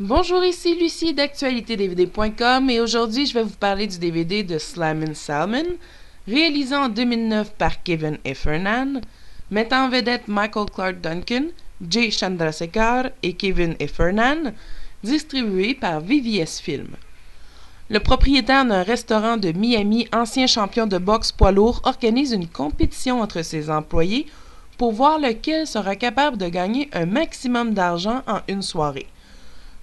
Bonjour, ici Lucie d'actualitydvd.com et aujourd'hui je vais vous parler du DVD de Slammin' Salmon, réalisé en 2009 par Kevin Heffernan, mettant en vedette Michael Clarke Duncan, Jay Chandrasekhar et Kevin Heffernan, distribué par VVS Films. Le propriétaire d'un restaurant de Miami, ancien champion de boxe poids lourd, organise une compétition entre ses employés pour voir lequel sera capable de gagner un maximum d'argent en une soirée.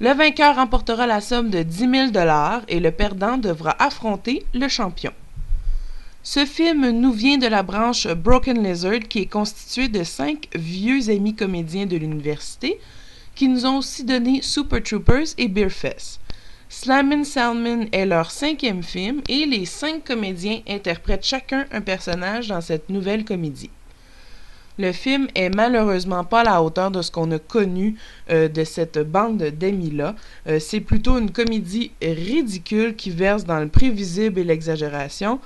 Le vainqueur remportera la somme de 10 000 $ et le perdant devra affronter le champion. Ce film nous vient de la branche Broken Lizard qui est constituée de 5 vieux amis comédiens de l'université qui nous ont aussi donné Super Troopers et Beerfest. Slammin' Salmon est leur 5e film et les 5 comédiens interprètent chacun un personnage dans cette nouvelle comédie. Le film est malheureusement pas à la hauteur de ce qu'on a connu de cette bande d'amis-là. C'est plutôt une comédie ridicule qui verse dans le prévisible et l'exagération.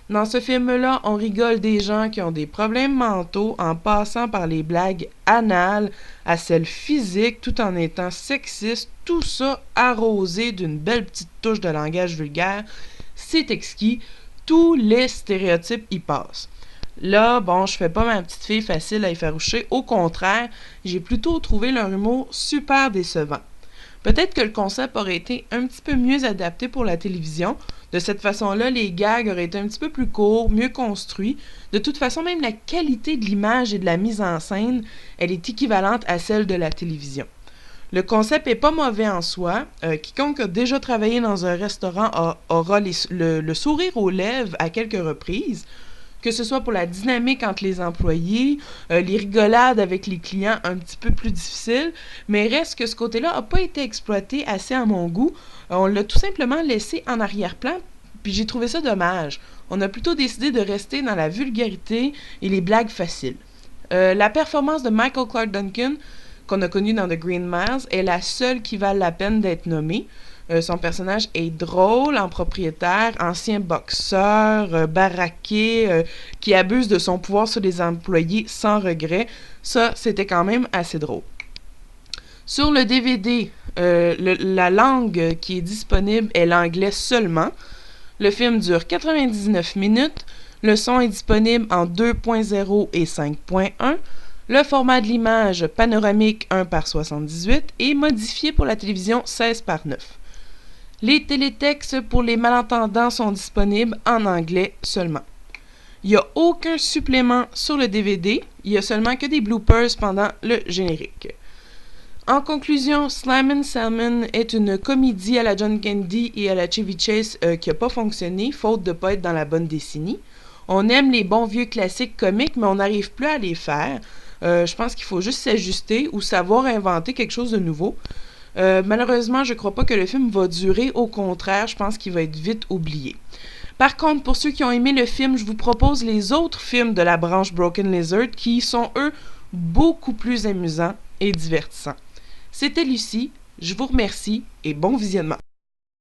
Dans ce film-là, on rigole des gens qui ont des problèmes mentaux en passant par les blagues anales à celles physiques tout en étant sexiste, tout ça arrosé d'une belle petite touche de langage vulgaire. C'est exquis, tous les stéréotypes y passent. Là, bon, je fais pas ma petite fille facile à effaroucher. Au contraire, j'ai plutôt trouvé leur humour super décevant. Peut-être que le concept aurait été un petit peu mieux adapté pour la télévision. De cette façon-là, les gags auraient été un petit peu plus courts, mieux construits. De toute façon, même la qualité de l'image et de la mise en scène, elle est équivalente à celle de la télévision. Le concept est pas mauvais en soi. Quiconque a déjà travaillé dans un restaurant aura le sourire aux lèvres à quelques reprises. Que ce soit pour la dynamique entre les employés, les rigolades avec les clients un petit peu plus difficiles, mais reste que ce côté-là n'a pas été exploité assez à mon goût. On l'a tout simplement laissé en arrière-plan, puis j'ai trouvé ça dommage. On a plutôt décidé de rester dans la vulgarité et les blagues faciles. La performance de Michael Clarke Duncan, qu'on a connu dans The Green Miles, est la seule qui vale la peine d'être nommée. Son personnage est drôle en propriétaire, ancien boxeur, baraqué, qui abuse de son pouvoir sur les employés sans regret. Ça, c'était quand même assez drôle. Sur le DVD, la langue qui est disponible est l'anglais seulement. Le film dure 99 minutes. Le son est disponible en 2.0 et 5.1. Le format de l'image panoramique 1/78 est modifié pour la télévision 16/9. Les télétextes pour les malentendants sont disponibles en anglais seulement. Il n'y a aucun supplément sur le DVD, il y a seulement que des bloopers pendant le générique. En conclusion, Slammin' Salmon est une comédie à la John Candy et à la Chevy Chase qui n'a pas fonctionné, faute de ne pas être dans la bonne décennie. On aime les bons vieux classiques comiques, mais on n'arrive plus à les faire. Je pense qu'il faut juste s'ajuster ou savoir inventer quelque chose de nouveau. Malheureusement, je crois pas que le film va durer. Au contraire, je pense qu'il va être vite oublié. Par contre, pour ceux qui ont aimé le film, je vous propose les autres films de la branche Broken Lizard qui sont, eux, beaucoup plus amusants et divertissants. C'était Lucie, je vous remercie et bon visionnement.